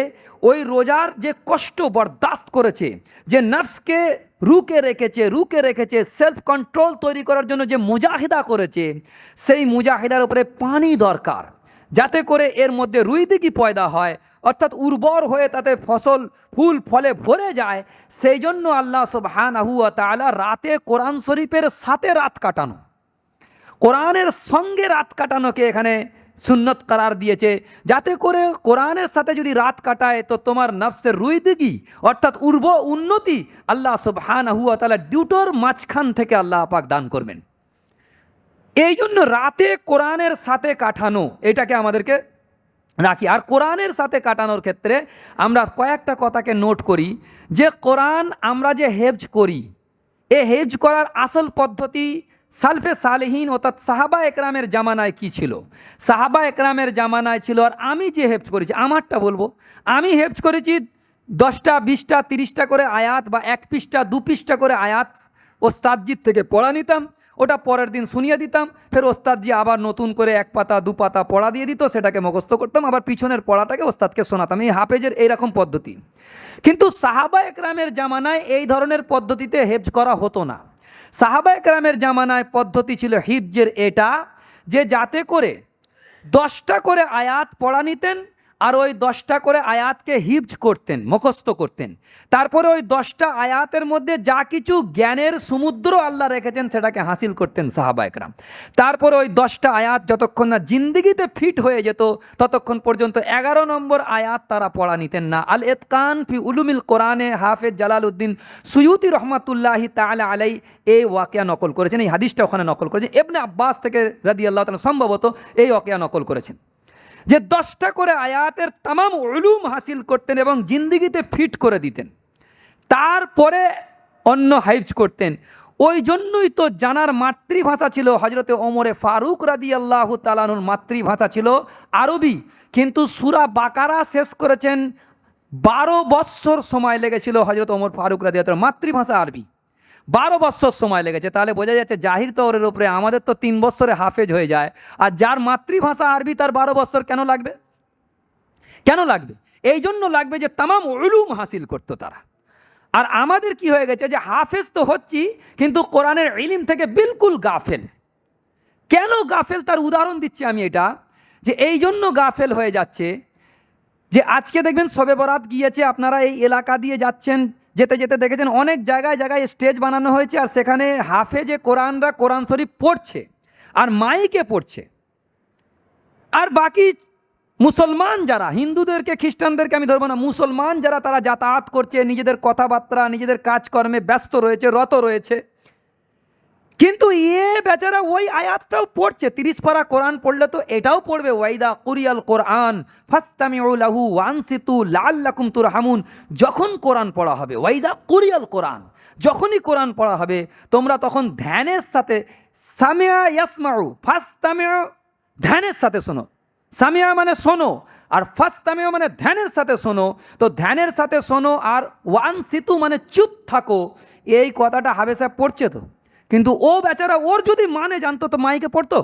ওই রোজার যে কষ্ট বরদাস্ত করেছে, যে নফসকে রুকে রেখেছে সেলফ কন্ট্রোল তৈরি করার জন্য যে মুজাহিদা করেছে, সেই মুজাহিদার উপরে পানি দরকার, যাতে করে এর মধ্যে রুইদিগি পয়দা হয়, অর্থাৎ উর্বর হয়ে তাতে ফসল ফুল ফলে ভরে যায়। সেই জন্য আল্লাহ সুবহানাহু ওয়া তাআলা রাতে কোরআন শরীফের সাথে রাত কাটানো, কোরআনের সঙ্গে রাত কাটানোকে এখানে সুন্নত করার দিয়েছে, যাতে করে কোরআনের সাথে যদি রাত কাটায় তো তোমার নফসের রুইদিগি অর্থাৎ উন্নতি আল্লাহ সুবহানাহু ওয়া তাআলা দুটোর মাঝখান থেকে আল্লাহ পাক দান করবেন। এই জন্য রাতে কোরআনের সাথে কাটানো এটাকে আমাদেরকে রাখি। আর কোরআনের সাথে কাটানোর ক্ষেত্রে আমরা কয়েকটা কথাকে নোট করি যে কোরআন আমরা যে হেফজ করি, এ হেফজ করার আসল পদ্ধতি সালফে সালেহীন অর্থাৎ সাহাবা একরামের জামানায় কি ছিল। সাহাবা একরামের জামানায় ছিল, আর আমি যে হেফজ করেছি আমারটা বলবো, আমি হেফজ করেছি 10টা 20টা 30টা করে আয়াত বা 1 পৃষ্ঠা 2 পৃষ্ঠা করে আয়াত ওস্তাদজির থেকে পড়া নিতাম, ওটা পরের দিন শুনিয়ে দিতাম, ফের ওস্তাদজি আবার নতুন করে 1 পাতা 2 পাতা পড়া দিয়ে দিত, সেটাকে মুখস্থ করতাম, আবার পিছনের পড়াটাকে ওস্তাদকে শোনাতাম। এই হাফেজের এইরকম পদ্ধতি। কিন্তু সাহাবা একরামের জামানায় এই ধরনের পদ্ধতিতে হেফজ করা হতো না। সাহাবা একরামের জামানায় পদ্ধতি ছিল হিফজের এটা, যে যাতে করে 10টা করে আয়াত পড়া নিতেন, আর ওই 10টা করে আয়াতকে হিফজ করতেন, মুখস্থ করতেন। তারপরে ওই 10টা আয়াতের মধ্যে যা কিছু জ্ঞানের সমুদ্র আল্লাহ রেখেছেন সেটাকে হাসিল করতেন সাহাবা একরাম। তারপরে ওই 10টা আয়াত যতক্ষণ না জিন্দিগিতে ফিট হয়ে যেত ততক্ষণ পর্যন্ত 11 নম্বর আয়াত তারা পড়া নিতেন না। আল ইতকান ফি উলুমিল কোরআনে হাফেজ জালালউদ্দিন সুয়ুতি রহমাতুল্লাহি তাআলা আলাই এই ওয়াকিয়া নকল করেছেন, এই হাদিসটা ওখানে নকল করেছেন। ইবনে আব্বাস থেকে রাদিয়াল্লাহু তাআলা সম্ভবত এই ওয়াকিয়া নকল করেছেন, যে 10টা করে আয়াতের তামাম উলুম হাসিল করতেন এবং জিন্দিগিতে ফিট করে দিতেন, তারপরে অন্য হাইফজ করতেন। ওই জন্যই তো জানার মাতৃভাষা ছিল হজরতে ওমরে ফারুক রাদিয়াল্লাহু তাআলা আনহুর মাতৃভাষা ছিল আরবি, কিন্তু সূরা বাকারা শেষ করেছেন 12 বৎসর সময় লেগেছিল হজরত ওমর ফারুক রাদিয়াল্লাহু তাআলা, মাতৃভাষা আরবি, 12 বৎসর সময় লেগেছে। তাহলে বোঝা যাচ্ছে জাহির তওরের উপরে আমাদের তো 3 বৎসরে হাফেজ হয়ে যায়, আর যার মাতৃভাষা আরবি তার 12 বৎসর কেন লাগবে? কেন লাগবে? এই জন্য লাগবে যে তামাম উলুম হাসিল করতো তারা। আর আমাদের কি হয়ে গেছে যে হাফেজ তো হচ্ছি কিন্তু কোরআনের ইলম থেকে বিলকুল গাফেল। কেন গাফেল তার উদাহরণ দিচ্ছি আমি এটা, যে এই জন্য গাফেল হয়ে যাচ্ছে যে আজকে দেখবেন শবে বরাত গিয়েছে, আপনারা এই এলাকা দিয়ে যাচ্ছেন, যেতে যেতে দেখেছেন অনেক জায়গায় জায়গায় স্টেজ বানানো হয়েছে, আর সেখানে হাফেজে কোরআনরা কোরআন শরীফ পড়ছে আর মাইকে পড়ছে। আর বাকি মুসলমান যারা, হিন্দুদেরকে খ্রিস্টানদেরকে আমি ধরবো না, মুসলমান যারা তারা যাতায়াত করছে, নিজেদের কথাবার্তা নিজেদের কাজকর্মে ব্যস্ত রয়েছে, রত রয়েছে, কিন্তু বেচারা ওই আয়াতটাও পড়ছে। 30 পারা কোরআন পড়লে তো এটাও পড়বে, ওয়াইদা কুরিয়াল কোরআন ফাসতামিউ লাহু ওয়ানসিতু লাআল্লাকুম তুরহামুন। যখন কোরআন পড়া হবে, ওয়াইদা কুরিয়াল কোরআন, যখনই কোরআন পড়া হবে তোমরা তখন ধ্যানের সাথে, সামিয়া ইয়াসমাউ ফাসতামিউ, ধ্যানের সাথে শোনো। সামিয়া মানে শোনো, আর ফাসতামিউ মানে ধ্যানের সাথে শোনো। তো ধ্যানের সাথে শোনো আর ওয়ানসিতু মানে চুপ থাকো, এই কথাটা হাফেজ সাহেব পড়ছে তো, কিন্তু ও বেচারা ওর যদি মানে জানতো তো মাইকে পড়তো?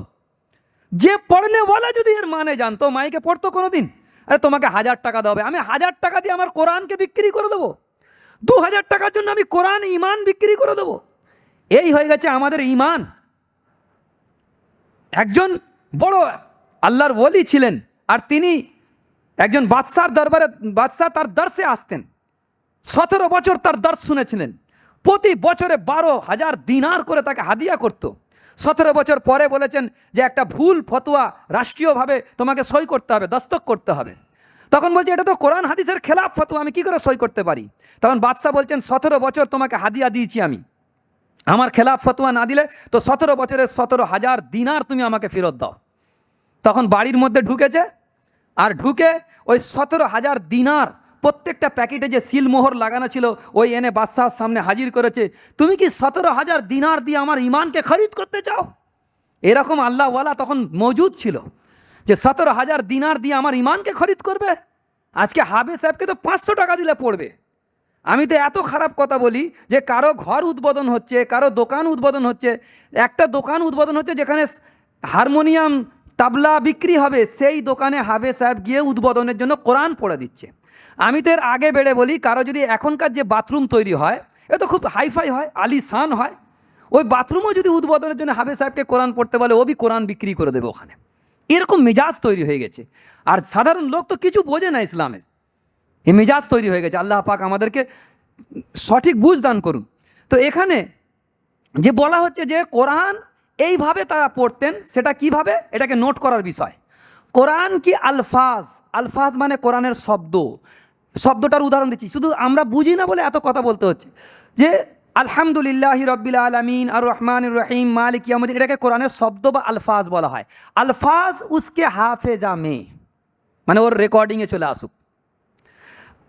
যে পড়নেওয়ালা যদি এর মানে জানতো মাইকে পড়তো কোনো দিন? আরে তোমাকে 1000 টাকা দেবে, আমি 1000 টাকা দিয়ে আমার কোরআনকে বিক্রি করে দেবো? 2000 টাকার জন্য আমি কোরআন ইমান বিক্রি করে দেবো? এই হয়ে গেছে আমাদের ইমান। একজন বড় আল্লাহর ওলি ছিলেন, আর তিনি একজন বাদশার দরবারে, বাদশাহ তার দর্শে আসতেন, 17 বছর তার দর্শ শুনেছিলেন, প্রতি বছরে 12,000 দিনার করে তাকে হাদিয়া করত। 17 বছর পরে বলেছেন যে একটা ভুল ফতোয়া রাষ্ট্রীয়ভাবে তোমাকে সই করতে হবে, দস্তক করতে হবে। তখন বলছে এটা তো কোরআন হাদিসের খেলাফ ফতোয়া, আমি কি করে সই করতে পারি? তখন বাদশাহ বলছেন 17 বছর তোমাকে হাদিয়া দিয়েছি আমি, আমার খেলাফ ফতোয়া না দিলে তো 17 বছরের 17,000 দিনার তুমি আমাকে ফেরত দাও। তখন বাড়ির মধ্যে ঢুকেছে, আর ঢুকে ওই 17,000 দিনার প্রত্যেকটা প্যাকেটে যে সিলমোহর লাগানো ছিল ওই এনে বাদশাহর সামনে হাজির করেছে। তুমি কি 17,000 দিনার দিয়ে আমার ইমানকে খরিদ করতে চাও? এরকম আল্লাহওয়ালা তখন মজুদ ছিল যে 17,000 দিনার দিয়ে আমার ইমানকে খরিদ করবে। আজকে হাফেজ সাহেবকে তো 500 টাকা দিলে পড়বে। আমি তো এত খারাপ কথা বলি যে কারো ঘর উদ্বোধন হচ্ছে, কারো দোকান উদ্বোধন হচ্ছে, একটা দোকান উদ্বোধন হচ্ছে যেখানে হারমোনিয়াম তাবলা বিক্রি হবে, সেই দোকানে হাফেজ সাহেব গিয়ে উদ্বোধনের জন্য কোরআন পড়ে দিচ্ছে। আমি তো এর আগে বেড়ে বলি, কারো যদি এখনকার যে বাথরুম তৈরি হয় এ তো খুব হাইফাই হয়, আলিশান হয়, ওই বাথরুমও যদি উদ্বোধনের জন্য হাফেজ সাহেবকে কোরআন পড়তে বলে ও বি কোরআন বিক্রি করে দেবে ওখানে। এরকম মেজাজ তৈরি হয়ে গেছে, আর সাধারণ লোক তো কিছু বোঝে না ইসলামের, এই মেজাজ তৈরি হয়ে গেছে। আল্লাহ পাক আমাদেরকে সঠিক বুঝ দান করুন। তো এখানে যে বলা হচ্ছে যে কোরআন এইভাবে তারা পড়তেন, সেটা কিভাবে, এটাকে নোট করার বিষয়। কোরআন কি আলফাজ, আলফাজ মানে কোরআনের শব্দ, শব্দটার উদাহরণ দিচ্ছি, শুধু আমরা বুঝি না বলে এত কথা বলতে হচ্ছে। যে আলহামদুলিল্লাহি রব্বিল আলামিন আর রহমানির রহিম মালিক ইয়াউমিদ্দিন, এটাকে কোরআনের শব্দ বা আলফাজ বলা হয়। আলফাজ উসকে হাফেজা মে, মানে ওর রেকর্ডিংয়ে চলে আসুক।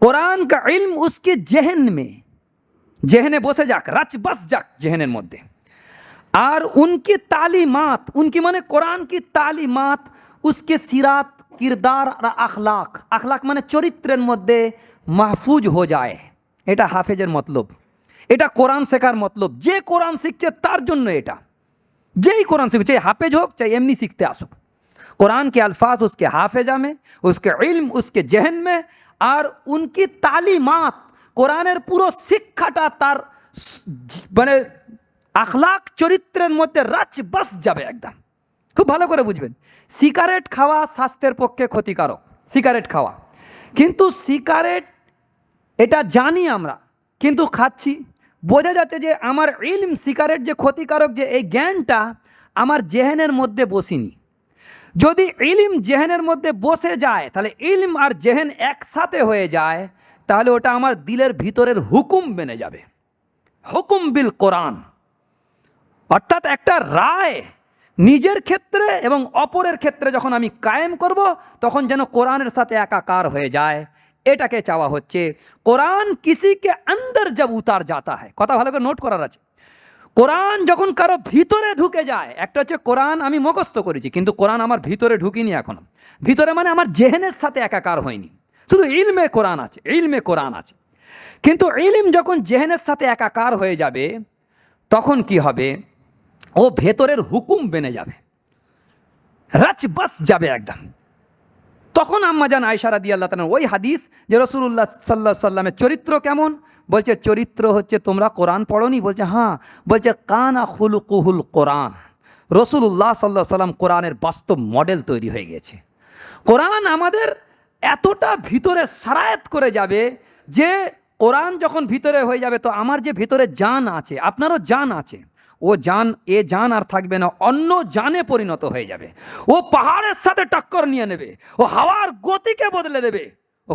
কোরআন কা ইলম উসকে জেহেন মে, জেহেনে বসে যাক, রাচ বস যাক জেহেনের মধ্যে। আর উনকি তালিমাত, উনকি মানে কোরআন কি তালিমাত উসকে সিরাত কিরদার আর আখলাক, আখলাক মানে চরিত্রের মধ্যে মাহফুজ হয়ে যায়। এটা হাফেজের মতলব, এটা কোরআন শেখার মতলব। যে কোরআন শিখছে তার জন্য এটা, যেই কোরআন শিখছে, চাই হাফেজ হোক চাই এমনি শিখতে আসুক, কোরআন के अल्फाज उसके हाफिजा में, उसके इल्म उसके जहन में, আর উনকি তালিমাত কোরআনের পুরো শিক্ষাটা তার মানে আখলাক চরিত্রের মধ্যে রাচ বাস যাবে একদম। খুব ভালো করে বুঝবেন, সিগারেট খাওয়া স্বাস্থ্যের পক্ষে ক্ষতিকারক, সিগারেট খাওয়া, কিন্তু সিগারেট এটা জানি আমরা, কিন্তু খাচ্ছি। বোঝা যাচ্ছে যে আমার ইলম সিগারেট যে ক্ষতিকারক, যে এই জ্ঞানটা আমার জেহেনের মধ্যে বসিনি। যদি ইলম জেহেনের মধ্যে বসে যায়, তাহলে ইলম আর জেহেন একসাথে হয়ে যায়, তাহলে ওটা আমার দিলের ভিতরের হুকুম বেনে যাবে, হুকুম বিল কোরআন। অর্থাৎ একটা রায় নিজের ক্ষেত্রে এবং অপরের ক্ষেত্রে যখন আমি কায়েম করব, তখন যেন কোরআনের সাথে একাকার হয়ে যায়, এটাকে চাওয়া হচ্ছে। কোরআন কিসিকে অন্দর জব উতার যাতা হয়, কথা ভালো করে নোট করার আছে। কোরআন যখন কারো ভিতরে ঢুকে যায়, একটা হচ্ছে কোরআন আমি মুখস্থ করেছি, কিন্তু কোরআন আমার ভিতরে ঢুকিনি এখনো। ভিতরে মানে আমার জেহেনের সাথে একাকার হয়নি, শুধু ইলমে কোরআন আছে, ইলমে কোরআন আছে। কিন্তু ইলম যখন জেহেনের সাথে একাকার হয়ে যাবে, তখন কি হবে, ও ভেতরের হুকুম বেনে যাবে, রাচ বাস যাবে একদম। তখন আম্মাজান আয়েশা রাদিয়াল্লাহু তাআলা ওই হাদিস যে রাসূলুল্লাহ সাল্লাল্লাহু আলাইহি সাল্লামের চরিত্র কেমন, বলছে চরিত্র হচ্ছে তোমরা কোরআন পড়োনি, বলছে হ্যাঁ, বলছে কানা খুলুকুহুল কোরআন। রাসূলুল্লাহ সাল্লাল্লাহু আলাইহি সাল্লাম কোরআনের বাস্তব মডেল তৈরি হয়ে গেছে। কোরআন আমাদের এতটা ভিতরে সারায়াত করে যাবে যে কোরআন যখন ভিতরে হয়ে যাবে, তো আমার যে ভিতরে জান আছে, আপনারও জান আছে, ও জান, এ জান আর থাকবে না, অন্য জানে পরিণত হয়ে যাবে। ও পাহাড়ের সাথে টক্কর নিয়ে নেবে, ও হাওয়ার গতিকে বদলে দেবে। ও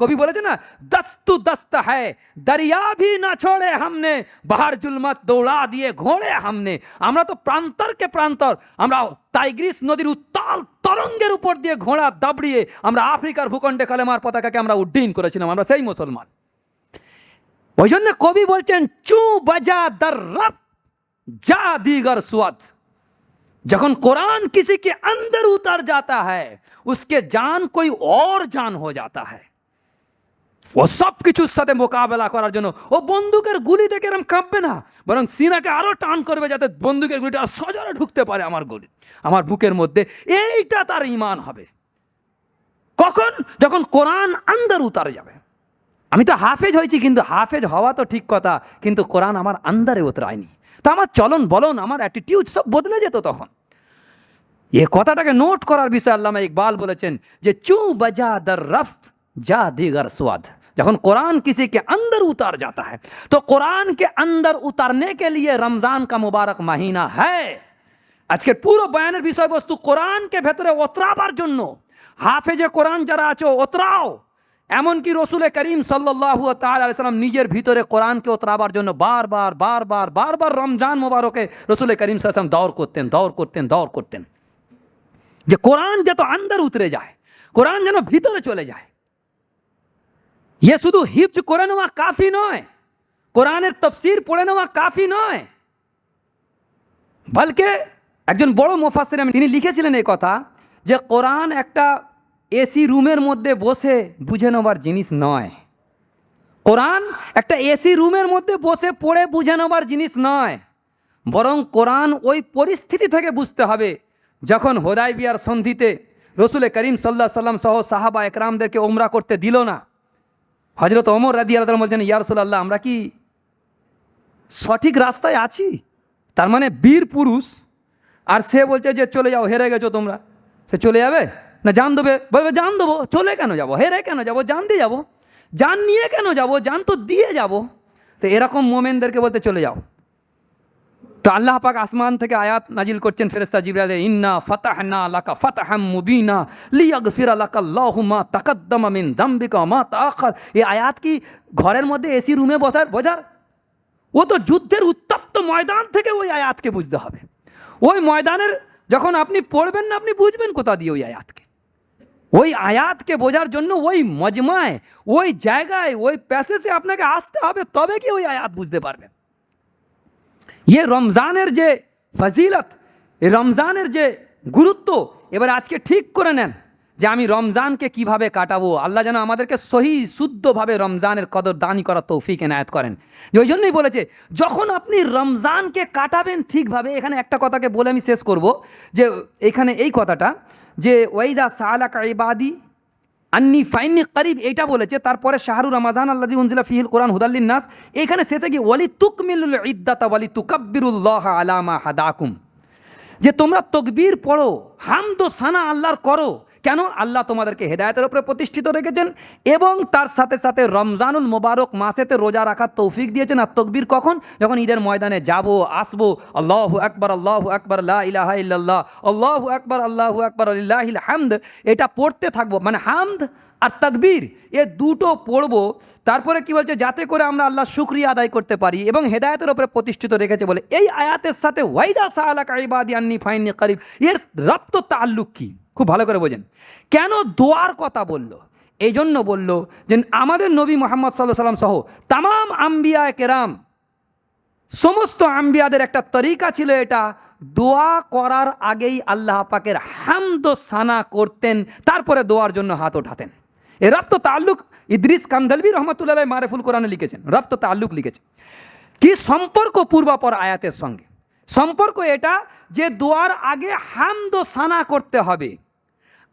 কবি বলেছে না, দস্তু দস্ত হ্যায় দরিয়া ভি না ছোড়ে হামনে, বাহার জুলমত দৌড়া দিয়ে ঘোড়ে হামনে। আমরা তো প্রান্তরকে প্রান্তর, আমরা টাইগ্রিস নদীর উত্তাল তরঙ্গের উপর দিয়ে ঘোড়া দাবড়িয়ে আমরা আফ্রিকার ভূখণ্ডে কালেমার পতাকাকে আমরা উড্ডীন করেছিলাম, আমরা সেই মুসলমান। ওই জন্য কবি বলছেন চু বাজা দর রব जा दीगर स्वाद। जखन कुरान किसी के अंदर उतर जाता है, उसके जान कोई और जान हो जाता है। ও সব কিছুর সাথে মোকাবেলা করার জন্য ও বন্দুকের গুলি দেখে এরকম কাঁপবে না, বরং সিনাকে আরো টান করবে যাতে বন্দুকের গুলিটা সজরে ঢুকতে পারে আমার গুলি, আমার বুকের মধ্যে। এইটা তার ঈমান হবে। কখন? যখন কোরআন আন্দর উতারে যাবে। আমি তো হাফেজ হয়েছি, কিন্তু হাফেজ হওয়া তো ঠিক কথা, কিন্তু কোরআন আমার আন্দারে উতরায়নি, তো আমার চলন বলন, আমার অ্যাটিটিউড সব বদলে যেত তখন। এ কথাটাকে নোট করার বিষয় আল্লামা ইকবাল বলেছেন যে চু বজা দর রফত যা দিগার स्वाद। যখন কোরআন किसी के अंदर उतर जाता है, तो कुरान के अंदर उतरने के लिए रमजान का मुबारक महीना है। আজকের পুরো বয়ানের বিষয়বস্তু কোরআনকে ভেতরে ওতরাবার জন্য। হাফেজে কোরআন যারা আছো ওতরাও। এমনকি রসুল করিম সাল্লাল্লাহু তাআলা আলাইহি সাল্লাম নিজের ভিতরে কোরআনকে ওতরাবার জন্য বারবার রমজান মোবারকে রসুল করিম সাল্লাল্লাহু আলাইহি ওয়াসাল্লাম দৌড় করতেন যে কোরআন যত আন্দর উতরে যায়, কোরআন যেন ভিতরে চলে যায়। ये শুধু হিফজ করে নেওয়া কাফি নয়, কোরআনের তাফসীর পড়ে নেওয়া কাফি নয়, বলকে একজন বড় মুফাসসির তিনি লিখেছিলেন এই কথা যে কোরআন একটা এসি রুমের মধ্যে বসে বুঝে নেওয়ার জিনিস নয়। কোরআন একটা এসি রুমের মধ্যে বসে পড়ে বুঝে নেওয়ার জিনিস নয়, বরং কোরআন ওই পরিস্থিতি থেকে বুঝতে হবে যখন হুদায়বিয়ার সন্ধিতে রসুল করিম সাল্লাল্লাহু আলাইহি ওয়াসাল্লাম সহ সাহাবা একরামদেরকে উমরা করতে দিল না। হযরত ওমর রাদিয়াল্লাহু আনহু বলছেন, ইয়া রাসূলুল্লাহ, আমরা কি সঠিক রাস্তায় আছি? তার মানে বীর পুরুষ, আর সে বলছে যে চলে যাও, হেরে গেছো তোমরা। সে চলে যাবে না জান দেবে? বলবে জান দেবো। চলে কেন যাবো? হেরে কেন যাবো? জান দিয়ে যাবো। জান নিয়ে কেন যাবো? জান তো দিয়ে যাবো। তো এরকম মোমেনদেরকে বলতে চলে যাও। তো আল্লাহ পাক আসমান থেকে আয়াত নাজিল করছেন ফেরেশতা জিবরাইল, ইন্না ফাতাহনা লাকা ফাতহাম মুবিনা লিয়াগফিরা লাকাল্লাহু মা তাকাদ্দামা মিন যামবিকা মা তাআখার। এই আয়াত কি ঘরের মধ্যে এসি রুমে বোঝার? ও তো যুদ্ধের উত্তপ্ত ময়দান থেকে ওই আয়াতকে বুঝতে হবে। ওই ময়দানের যখন আপনি পড়বেন না, আপনি বুঝবেন কোথা দিয়ে ওই আয়াতকে। ওই আয়াতকে বোঝার জন্য ওই মজমায়, ওই জায়গায়, ওই প্যাসেজে আপনাকে আসতে হবে, তবে কি ওই আয়াত বুঝতে পারবেন। ইয়ে রমজানের যে ফজিলত, এই রমজানের যে গুরুত্ব, এবার আজকে ঠিক করে নেন যে আমি রমজানকে কিভাবে কাটাবো। আল্লাহ যেন আমাদেরকে সহি শুদ্ধভাবে রমজানের কদরদানি করার তৌফিক এনায়েত করেন। ওই জন্যই বলেছে যখন আপনি রমজানকে কাটাবেন ঠিকভাবে, এখানে একটা কথাকে বলে আমি শেষ করব, যে এখানে এই কথাটা যে ওয়াইদা সালাকা ইবাদি আন্নি ফাইন্নি করিব, এটা বলেছে। তারপরে শাহরু রমাদান আল্লাযী উনজিলা ফিহিল কোরআন হুদাল্লিন নাস, এখানে শেষে গিয়ে ওয়ালি তুকমিলুল ইদ্দাতা ওয়ালি তুকাব্বিরুল্লাহ আলা মা হাদাকুম, যে তোমরা তকবীর পড়ো, হামদ ও সানা আল্লাহর করো। কেন? আল্লাহ তোমাদেরকে হেদায়েতের উপরে প্রতিষ্ঠিত রেখেছেন এবং তার সাথে সাথে রমজানুল মোবারক মাসেতে রোজা রাখার তৌফিক দিয়েছেন। আর তকবীর কখন? যখন ঈদের ময়দানে যাব, আসবো, আল্লাহু আকবার লা ইলাহা ইল্লাল্লাহ, আল্লাহু আকবার লিল্লাহিল হামদ, এটা পড়তে থাকবো। মানে হামদ আর তাকবীর এ দুটো পড়বো। তারপরে কি বলছে? যাতে করে আমরা আল্লাহর শুকরিয়া আদায় করতে পারি এবং হেদায়েতের উপরে প্রতিষ্ঠিত রেখেছে বলে। এই আয়াতের সাথে ওয়াইদা সালাকা ইবাদি আন্নি ফাইন্নি করিব, এর রপ্ত তাল্লুক কি? খুব ভালো করে বোঝেন। কেন দোয়ার কথা বলল? এই জন্য বলল যে আমাদের নবী মুহাম্মদ সাল্লাল্লাহু আলাইহি ওয়াসাল্লাম সহ তামাম আম্বিয়া কেরাম, সমস্ত আম্বিয়াদের একটা তরিকা ছিল এটা, দোয়া করার আগেই আল্লাহ পাকের হামদ ও সানা করতেন, তারপরে দোয়ার জন্য হাত ওঠাতেন। এ রপ্ত তাল্লুক ইদ্রিস কান্দালভি রহমতুল্লাহ মারেফুল কোরআনে লিখেছেন, রপ্ত তাল্লুক লিখেছেন। কি সম্পর্ক পূর্বাপর আয়াতের সঙ্গে? সম্পর্ক এটা যে দোয়ার আগে হামদ ও সানা করতে হবে,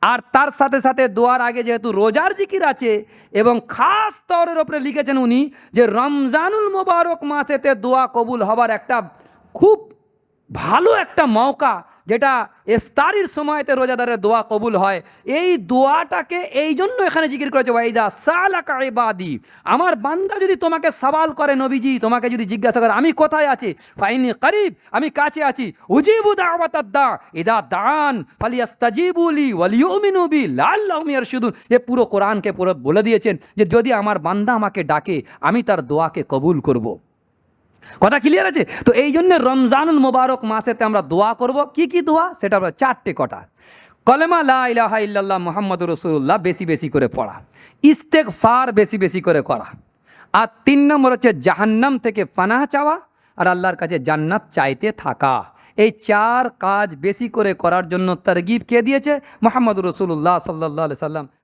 আর তার সাথে সাথে দোয়ার আগে যেহেতু রোজার জিকির আছে এবং খাস তরের ওপরে লিখেছেন উনি যে রমজানুল মোবারক মাসেতে দোয়া কবুল হবার একটা খুব ভালো একটা মৌকা, যেটা ইফতারির সময়তে রোজাদারের দোয়া কবুল হয়। এই দোয়াটাকে এই জন্য এখানে জিকির করেছে ওয়াইদা সালাকা ইবাদি, আমার বান্দা যদি তোমাকে সওয়াল করে, নবীজি তোমাকে যদি জিজ্ঞাসা করে আমি কোথায় আছি, ফাইনি করিব, আমি কাছে আছি, উজিবু দাওয়াতাদ দা ইদা দান ফালিয়াস্তাজিবু লি ওয়ালিউমিনু বি লাআল্লাহুম ইয়ারশুদুন। এ পুরো কোরআনকে পুরো বলে দিয়েছেন যে যদি আমার বান্দা আমাকে ডাকে আমি তার দোয়াকে কবুল করব। কথা ক্লিয়ার আছে তো? এই জন্য রমজানুল মোবারক মাসেতে আমরা দোয়া করব। কি কি দোয়া? সেটা হলো চারটে কটা। কলেমা লা ইলাহা ইল্লাল্লাহ মুহাম্মাদুর রাসূলুল্লাহ বেশি বেশি করে পড়া, ইস্তেগফার বেশি বেশি করে করা, আর 3 নম্বর হচ্ছে জাহান্নাম থেকে পানাহ চাওয়া আর আল্লাহর কাছে জান্নাত চাইতে থাকা। এই 4 কাজ বেশি করে করার জন্য তারগিব কে দিয়েছে? মুহাম্মাদুর রাসূলুল্লাহ সাল্লাল্লাহু আলাইহি সাল্লাম।